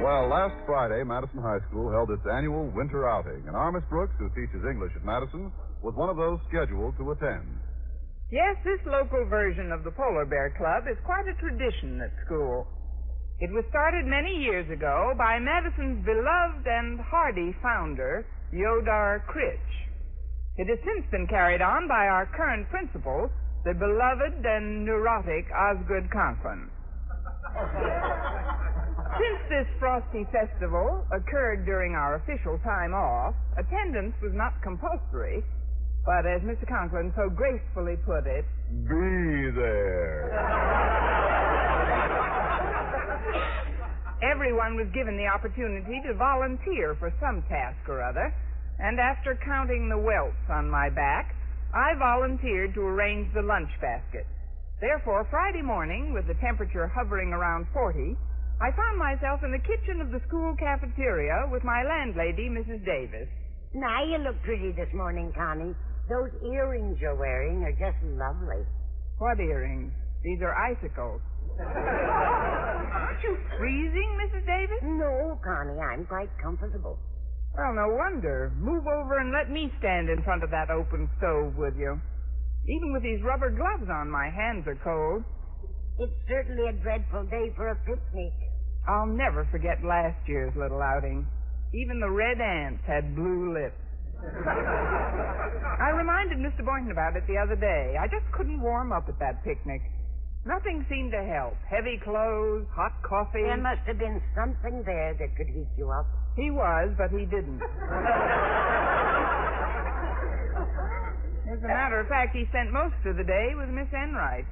Well, last Friday, Madison High School held its annual winter outing, and our Miss Brooks, who teaches English at Madison, was one of those scheduled to attend. Yes, this local version of the Polar Bear Club is quite a tradition at school. It was started many years ago by Madison's beloved and hardy founder, Yodar Critch. It has since been carried on by our current principal, the beloved and neurotic Osgood Conklin. Since this frosty festival occurred during our official time off, attendance was not compulsory, but as Mr. Conklin so gracefully put it, Be there. everyone was given the opportunity to volunteer for some task or other, and after counting the welts on my back, I volunteered to arrange the lunch basket. Therefore, Friday morning, with the temperature hovering around 40, I found myself in the kitchen of the school cafeteria with my landlady, Mrs. Davis. Now, you look pretty this morning, Connie. Those earrings you're wearing are just lovely. What earrings? These are icicles. Aren't you freezing, Mrs. Davis? No, Connie, I'm quite comfortable. Well, no wonder. Move over and let me stand in front of that open stove with you. Even with these rubber gloves on, my hands are cold. It's certainly a dreadful day for a picnic. I'll never forget last year's little outing. Even the red ants had blue lips. I reminded Mr. Boynton about it the other day. I just couldn't warm up at that picnic. Nothing seemed to help. Heavy clothes, hot coffee. There must have been something there that could heat you up. He was, but he didn't. As a matter of fact, he spent most of the day with Miss Enright.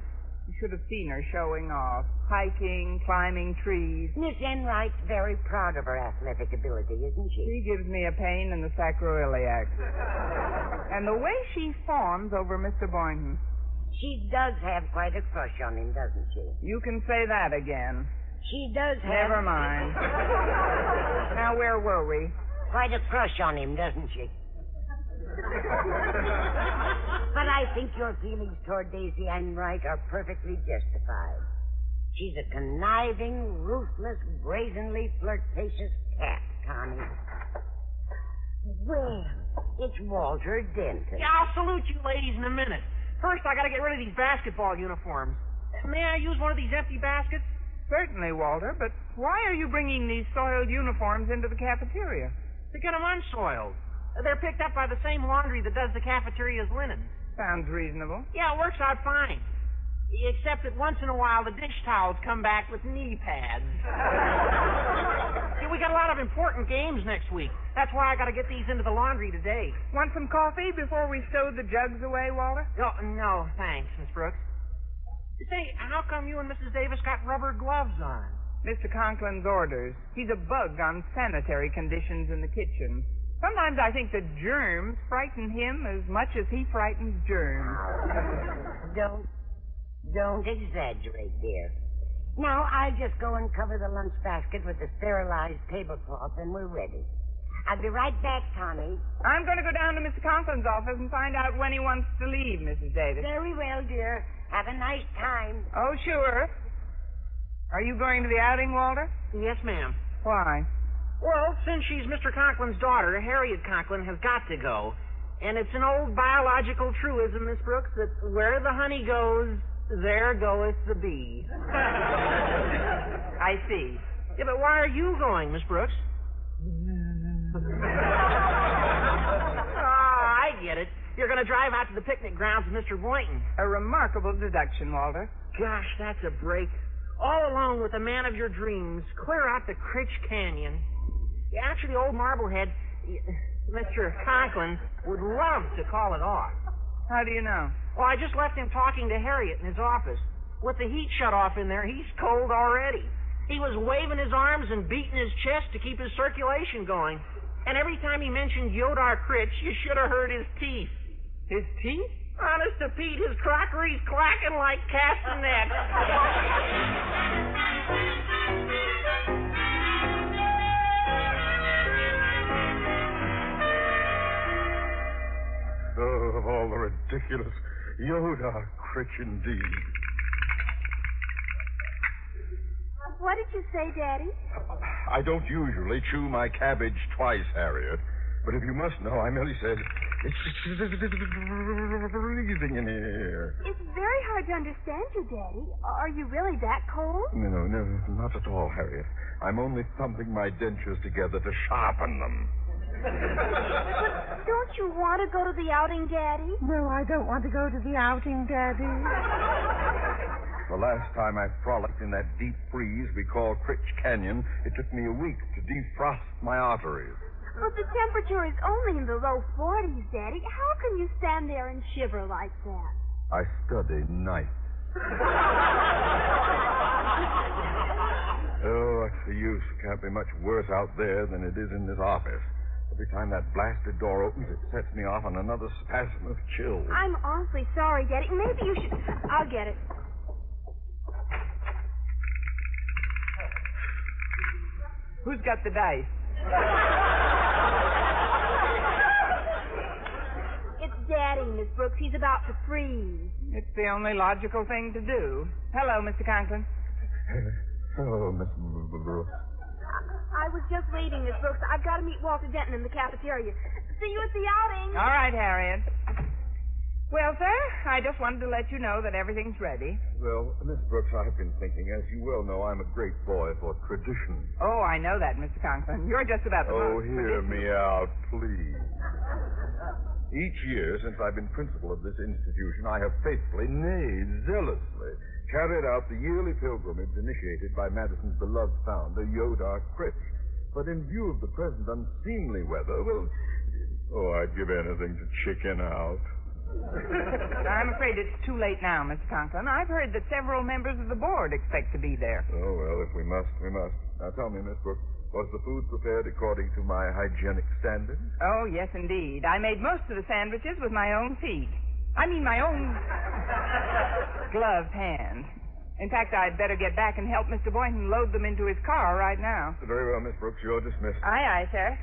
You should have seen her showing off. Hiking, climbing trees. Miss Enright's very proud of her athletic ability, isn't she? She gives me a pain in the sacroiliac. And the way she fawns over Mr. Boynton. She does have quite a crush on him, doesn't she? You can say that again. She does have... Never mind. Now, where were we? Quite a crush on him, doesn't she? But I think your feelings toward Daisy Enright are perfectly justified. She's a conniving, ruthless, brazenly flirtatious cat, Connie. Well, it's Walter Denton. Yeah, I'll salute you ladies in a minute. First, I gotta get rid of these basketball uniforms. May I use one of these empty baskets? Certainly, Walter, but why are you bringing these soiled uniforms into the cafeteria? To get them unsoiled. They're picked up by the same laundry that does the cafeteria's linen. Sounds reasonable. Yeah, it works out fine. Except that once in a while the dish towels come back with knee pads. Yeah, we got a lot of important games next week. That's why I gotta get these into the laundry today. Want some coffee before we stow the jugs away, Walter? Oh, no, thanks, Miss Brooks. Say, how come you and Mrs. Davis got rubber gloves on? Mr. Conklin's orders. He's a bug on sanitary conditions in the kitchen. Sometimes I think that germs frighten him as much as he frightens germs. Don't exaggerate, dear. Now, I'll just go and cover the lunch basket with the sterilized tablecloth, and we're ready. I'll be right back, Connie. I'm going to go down to Mr. Conklin's office and find out when he wants to leave, Mrs. Davis. Very well, dear. Have a nice time. Oh, sure. Are you going to the outing, Walter? Yes, ma'am. Why? Well, since she's Mr. Conklin's daughter, Harriet Conklin has got to go. And it's an old biological truism, Miss Brooks, that where the honey goes, there goeth the bee. I see. Yeah, but why are you going, Miss Brooks? I get it. You're going to drive out to the picnic grounds with Mr. Boynton. A remarkable deduction, Walter. Gosh, that's a break. All alone with the man of your dreams, clear out the Critch Canyon. Yeah, actually, old Marblehead, Mr. Conklin, would love to call it off. How do you know? Well, I just left him talking to Harriet in his office. With the heat shut off in there, he's cold already. He was waving his arms and beating his chest to keep his circulation going. And every time he mentioned Yodar Critch, you should have heard his teeth. His teeth? Honest to Pete, his crockery's clacking like castanets. Oh, of all the ridiculous. Yodar Critch, indeed. What did you say, Daddy? I don't usually chew my cabbage twice, Harriet. But if you must know, I merely said, it's freezing in here. It's very hard to understand you, Daddy. Are you really that cold? No, not at all, Harriet. I'm only thumping my dentures together to sharpen them. But don't you want to go to the outing, Daddy? No, I don't want to go to the outing, Daddy. The last time I frolicked in that deep freeze we call Critch Canyon, it took me a week to defrost my arteries. But the temperature is only in the low 40s, Daddy. How can you stand there and shiver like that? I study nights. Oh, what's the use? It can't be much worse out there than it is in this office. Every time that blasted door opens, it sets me off on another spasm of chills. I'm awfully sorry, Daddy. Maybe you should... I'll get it. Who's got the dice? It's Daddy, Miss Brooks. He's about to freeze. It's the only logical thing to do. Hello, Mr. Conklin. Oh, Miss Brooks. I was just waiting, Miss Brooks. I've got to meet Walter Denton in the cafeteria. See you at the outing. All right, Harriet. Well, sir, I just wanted to let you know that everything's ready. Well, Miss Brooks, I've been thinking, as you well know, I'm a great boy for tradition. Oh, I know that, Mr. Conklin. You're just about the most Hear me out, please. Each year since I've been principal of this institution, I have faithfully, nay, zealously, carried out the yearly pilgrimage initiated by Madison's beloved founder, Yodar Critch. But in view of the present unseemly weather, I'd give anything to chicken out. I'm afraid it's too late now, Mr. Conklin. I've heard that several members of the board expect to be there. Oh, well, if we must, we must. Now tell me, Miss Brooks, was the food prepared according to my hygienic standards? Oh, yes, indeed. I made most of the sandwiches with my own feet. I mean, my own gloved hand. In fact, I'd better get back and help Mr. Boynton load them into his car right now. Very well, Miss Brooks. You're dismissed. Aye, aye, sir.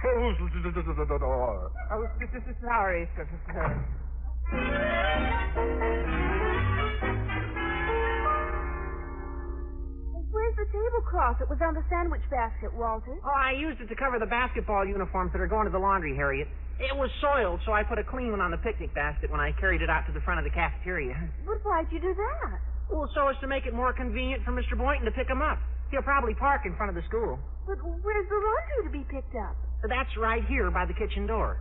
Close the door. Oh, sorry, sir. Where's the tablecloth that was on the sandwich basket, Walter? Oh, I used it to cover the basketball uniforms that are going to the laundry, Harriet. It was soiled, so I put a clean one on the picnic basket when I carried it out to the front of the cafeteria. But why'd you do that? Well, so as to make it more convenient for Mr. Boynton to pick 'em up. He'll probably park in front of the school. But where's the laundry to be picked up? That's right here by the kitchen door.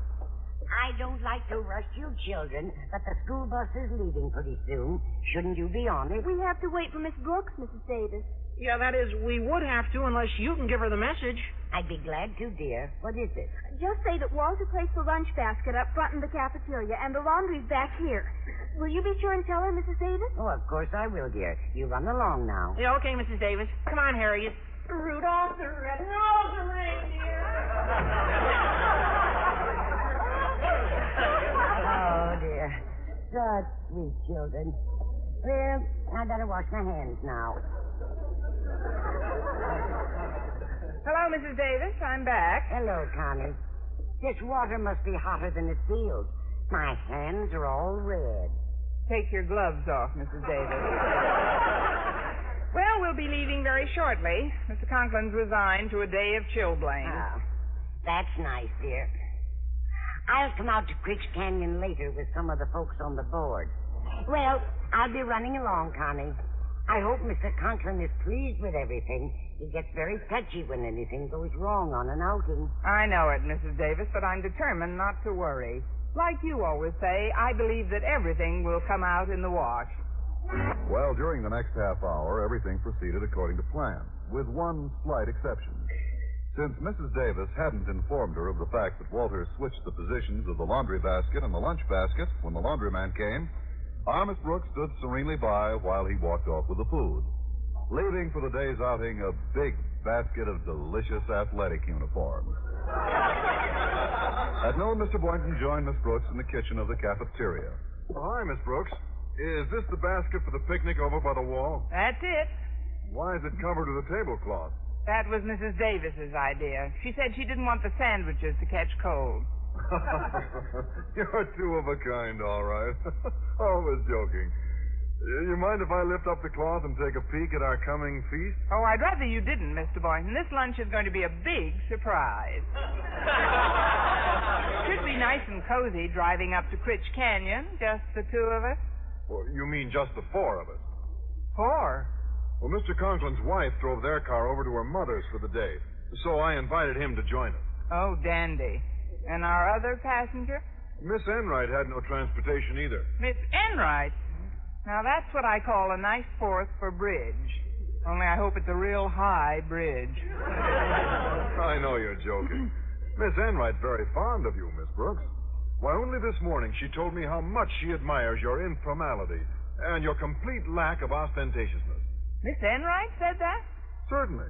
I don't like to rush you children, but the school bus is leaving pretty soon. Shouldn't you be on it? We have to wait for Miss Brooks, Mrs. Davis. Yeah, that is, we would have to unless you can give her the message. I'd be glad to, dear. What is it? Just say that Walter placed the lunch basket up front in the cafeteria and the laundry's back here. Will you be sure and tell her, Mrs. Davis? Oh, of course I will, dear. You run along now. Yeah, okay, Mrs. Davis. Come on, Harriet. Rudolph the red-nosed reindeer. Oh, dear. Such sweet children. Well, I better wash my hands now. Hello, Mrs. Davis. I'm back. Hello, Connie. This water must be hotter than it feels. My hands are all red. Take your gloves off, Mrs. Davis. Well, we'll be leaving very shortly. Mr. Conklin's resigned to a day of chilblains. Oh, that's nice, dear. I'll come out to Creeks Canyon later with some of the folks on the board. Well, I'll be running along, Connie. I hope Mr. Conklin is pleased with everything. He gets very touchy when anything goes wrong on an outing. I know it, Mrs. Davis, but I'm determined not to worry. Like you always say, I believe that everything will come out in the wash. Well, during the next half hour, everything proceeded according to plan, with one slight exception. Since Mrs. Davis hadn't informed her of the fact that Walter switched the positions of the laundry basket and the lunch basket when the laundryman came, our Miss Brooks stood serenely by while he walked off with the food, leaving for the day's outing a big basket of delicious athletic uniforms. At noon, Mr. Boynton joined Miss Brooks in the kitchen of the cafeteria. Oh, hi, Miss Brooks. Is this the basket for the picnic over by the wall? That's it. Why is it covered with a tablecloth? That was Mrs. Davis's idea. She said she didn't want the sandwiches to catch cold. You're two of a kind, all right. Always joking. You mind if I lift up the cloth and take a peek at our coming feast? Oh, I'd rather you didn't, Mr. Boynton. This lunch is going to be a big surprise. Should be nice and cozy driving up to Critch Canyon, just the two of us. Well, you mean just the four of us? 4? Well, Mr. Conklin's wife drove their car over to her mother's for the day, so I invited him to join us. Oh, dandy. And our other passenger? Miss Enright had no transportation either. Miss Enright. Now, that's what I call a nice fourth for bridge. Only I hope it's a real high bridge. I know you're joking. Miss Enright's very fond of you, Miss Brooks. Why, only this morning she told me how much she admires your informality and your complete lack of ostentatiousness. Miss Enright said that? Certainly.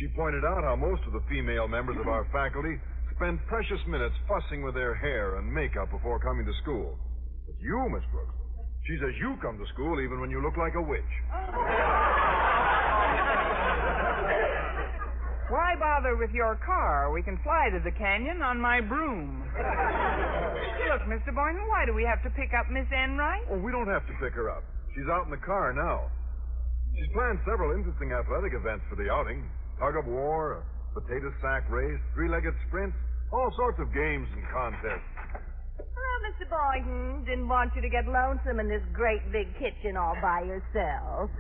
She pointed out how most of the female members of our faculty spend precious minutes fussing with their hair and makeup before coming to school. But you, Miss Brooks, she says you come to school even when you look like a witch. Why bother with your car? We can fly to the canyon on my broom. Look, Mr. Boynton, why do we have to pick up Miss Enright? Oh, we don't have to pick her up. She's out in the car now. She's planned several interesting athletic events for the outing. Tug of war, a potato sack race, three-legged sprints, all sorts of games and contests. Well, Mr. Boynton, didn't want you to get lonesome in this great big kitchen all by yourself.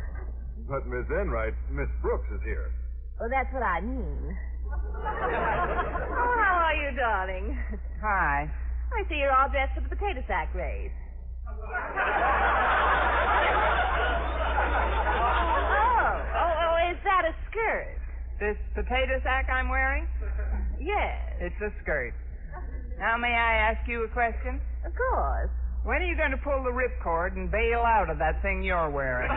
But Miss Enright, Miss Brooks is here. Well, that's what I mean. Oh, how are you, darling? Hi. I see you're all dressed for the potato sack race. Oh, is that a skirt? This potato sack I'm wearing? Yes. It's a skirt. Now, may I ask you a question? Of course. When are you going to pull the ripcord and bail out of that thing you're wearing?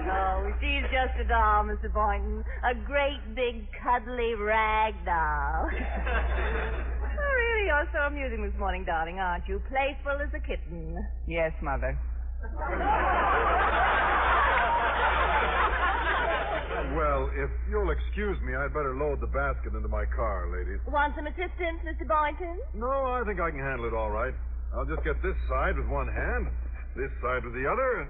Oh, she's just a doll, Mr. Boynton. A great, big, cuddly rag doll. Oh, really, you're so amusing this morning, darling, aren't you? Playful as a kitten. Yes, Mother. Well, if you'll excuse me, I'd better load the basket into my car, ladies. Want some assistance, Mr. Boynton? No, I think I can handle it all right. I'll just get this side with one hand, this side with the other.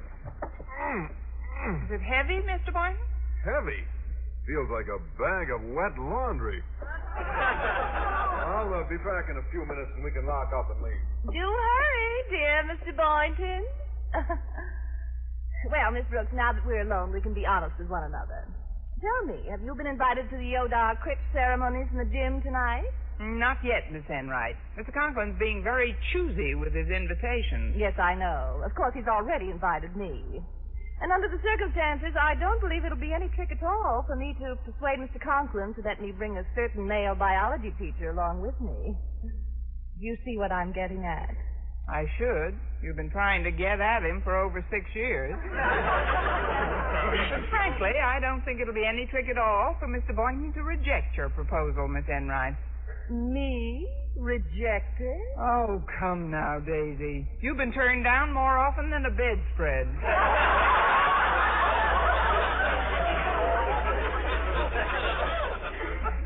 Is it heavy, Mr. Boynton? Heavy. Feels like a bag of wet laundry. I'll be back in a few minutes and we can lock up and leave. Do hurry, dear Mr. Boynton. Well, Miss Brooks, now that we're alone, we can be honest with one another. Tell me, have you been invited to the Yodar Critch ceremonies in the gym tonight? Not yet, Miss Enright. Mr. Conklin's being very choosy with his invitations. Yes, I know. Of course, he's already invited me. And under the circumstances, I don't believe it'll be any trick at all for me to persuade Mr. Conklin to let me bring a certain male biology teacher along with me. Do you see what I'm getting at? I should. You've been trying to get at him for over 6 years. But frankly, I don't think it'll be any trick at all for Mr. Boynton to reject your proposal, Miss Enright. Me? Rejected? Oh, come now, Daisy. You've been turned down more often than a bedspread.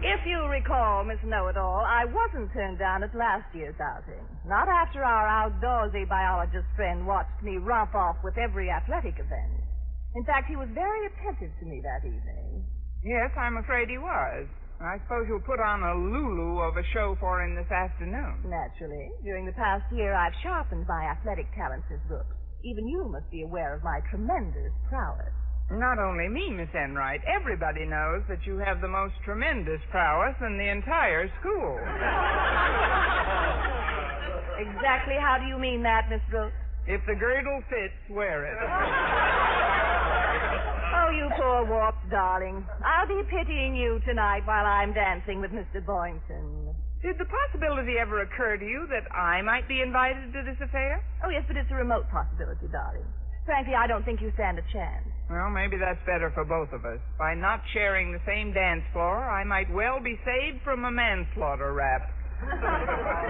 If you recall, Miss Know-It-All, I wasn't turned down at last year's outing. Not after our outdoorsy biologist friend watched me romp off with every athletic event. In fact, he was very attentive to me that evening. Yes, I'm afraid he was. I suppose you'll put on a Lulu of a show for him this afternoon. Naturally. During the past year, I've sharpened my athletic talents, Miss Brooks. Even you must be aware of my tremendous prowess. Not only me, Miss Enright. Everybody knows that you have the most tremendous prowess in the entire school. Exactly how do you mean that, Miss Brooks? If the girdle fits, wear it. Oh, you poor warped darling. I'll be pitying you tonight while I'm dancing with Mr. Boynton. Did the possibility ever occur to you that I might be invited to this affair? Oh, yes, but it's a remote possibility, darling. Frankly, I don't think you stand a chance. Well, maybe that's better for both of us. By not sharing the same dance floor, I might well be saved from a manslaughter rap.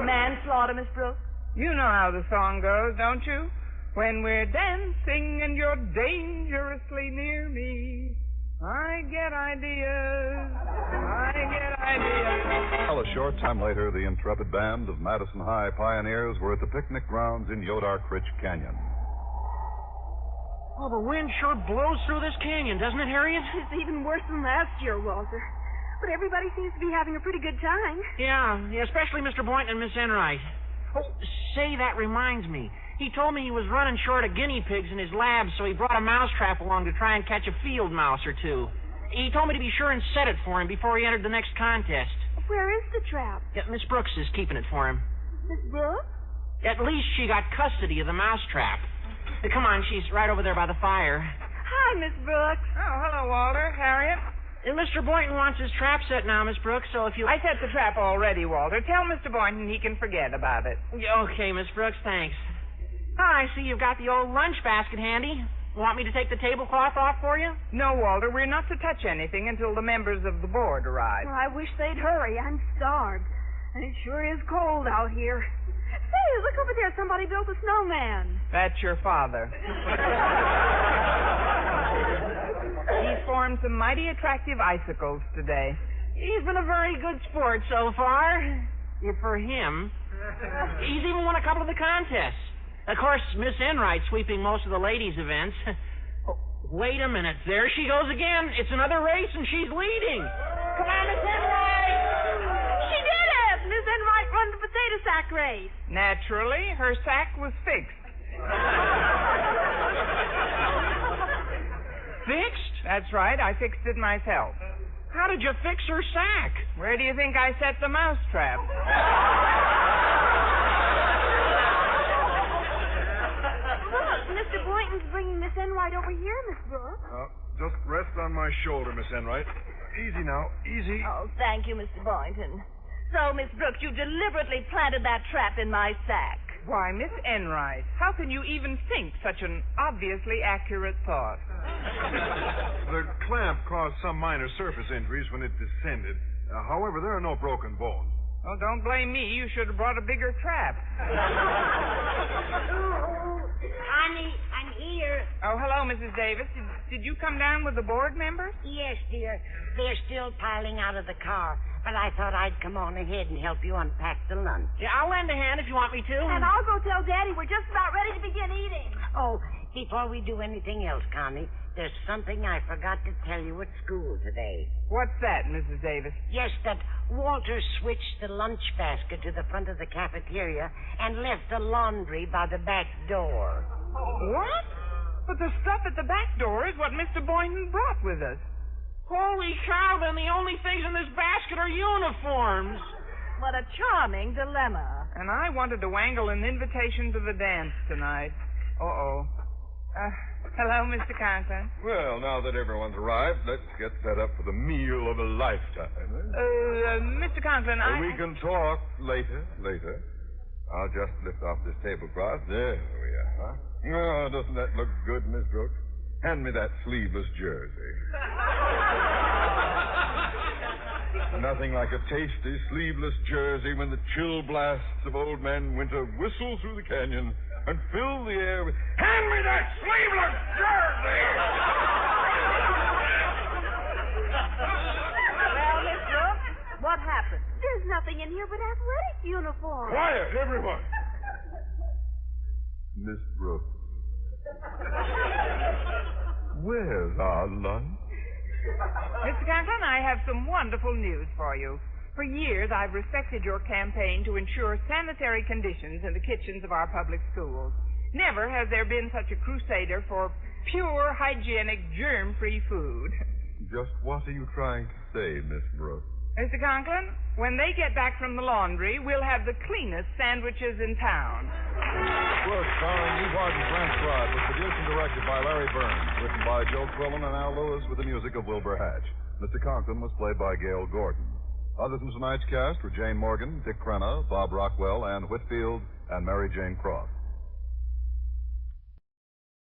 Manslaughter, Miss Brooks? You know how the song goes, don't you? When we're dancing and you're dangerously near me, I get ideas. Well, a short time later, the intrepid band of Madison High pioneers were at the picnic grounds in Yodark Rich Canyon. Oh, the wind sure blows through this canyon, doesn't it, Harriet? It's even worse than last year, Walter. But everybody seems to be having a pretty good time. Yeah, especially Mr. Boynton and Miss Enright. Oh, say, that reminds me. He told me he was running short of guinea pigs in his lab, so he brought a mousetrap along to try and catch a field mouse or two. He told me to be sure and set it for him before he entered the next contest. Where is the trap? Yeah, Miss Brooks is keeping it for him. Miss Brooks? At least she got custody of the mousetrap. Come on, she's right over there by the fire. Hi, Miss Brooks. Oh, hello, Walter. Harriet? Mr. Boynton wants his trap set now, Miss Brooks, so if you... I set the trap already, Walter. Tell Mr. Boynton he can forget about it. Okay, Miss Brooks, thanks. Oh, I see you've got the old lunch basket handy. Want me to take the tablecloth off for you? No, Walter, we're not to touch anything until the members of the board arrive. Well, I wish they'd hurry. I'm starved. And it sure is cold out here. Hey, look over there. Somebody built a snowman. That's your father. He's formed some mighty attractive icicles today. He's been a very good sport so far. For him. He's even won a couple of the contests. Of course, Miss Enright sweeping most of the ladies' events. Oh, wait a minute. There she goes again. It's another race, and she's leading. Come on, Miss Enright! She did it! Miss Enright won the potato sack race. Naturally, her sack was fixed. Fixed? That's right. I fixed it myself. How did you fix her sack? Where do you think I set the mousetrap? Look, Mr. Boynton's bringing Miss Enright over here, Miss Brooks. Just rest on my shoulder, Miss Enright. Easy now, easy. Oh, thank you, Mr. Boynton. So, Miss Brooks, you deliberately planted that trap in my sack. Why, Miss Enright, how can you even think such an obviously accurate thought? The clamp caused some minor surface injuries when it descended. However, there are no broken bones. Well, don't blame me. You should have brought a bigger trap. Honey, I'm here. Oh, hello, Mrs. Davis. Did you come down with the board members? Yes, dear. They're still piling out of the car, but I thought I'd come on ahead and help you unpack the lunch. Yeah, I'll lend a hand if you want me to. And I'll go tell Daddy we're just about ready to begin eating. Oh, before we do anything else, Connie, there's something I forgot to tell you at school today. What's that, Mrs. Davis? Yes, that Walter switched the lunch basket to the front of the cafeteria and left the laundry by the back door. What? But the stuff at the back door is what Mr. Boynton brought with us. Holy cow, then the only things in this basket are uniforms. What a charming dilemma. And I wanted to wangle an invitation to the dance tonight. Uh-oh. Hello, Mr. Conklin. Well, now that everyone's arrived, let's get set up for the meal of a lifetime. Mr. Conklin, We can talk later. I'll just lift off this tablecloth. There we are. Oh, doesn't that look good, Miss Brooks? Hand me that sleeveless jersey. Nothing like a tasty sleeveless jersey when the chill blasts of old man winter whistle through the canyon and fill the air with... Hand me that sleeveless jersey! Well, Miss Brooks, what happened? There's nothing in here but athletic uniforms. Quiet, everyone. Miss Brooks. Where's our lunch? Mr. Conklin, I have some wonderful news for you. For years, I've respected your campaign to ensure sanitary conditions in the kitchens of our public schools. Never has there been such a crusader for pure, hygienic, germ-free food. Just what are you trying to say, Miss Brooks? Mr. Conklin, when they get back from the laundry, we'll have the cleanest sandwiches in town. Brooks, starring Newhart and Transcribed, was produced and directed by Larry Burns, written by Joe Quillen and Al Lewis with the music of Wilbur Hatch. Mr. Conklin was played by Gail Gordon. Others in tonight's cast were Jane Morgan, Dick Crenna, Bob Rockwell, Ann Whitfield, and Mary Jane Croft.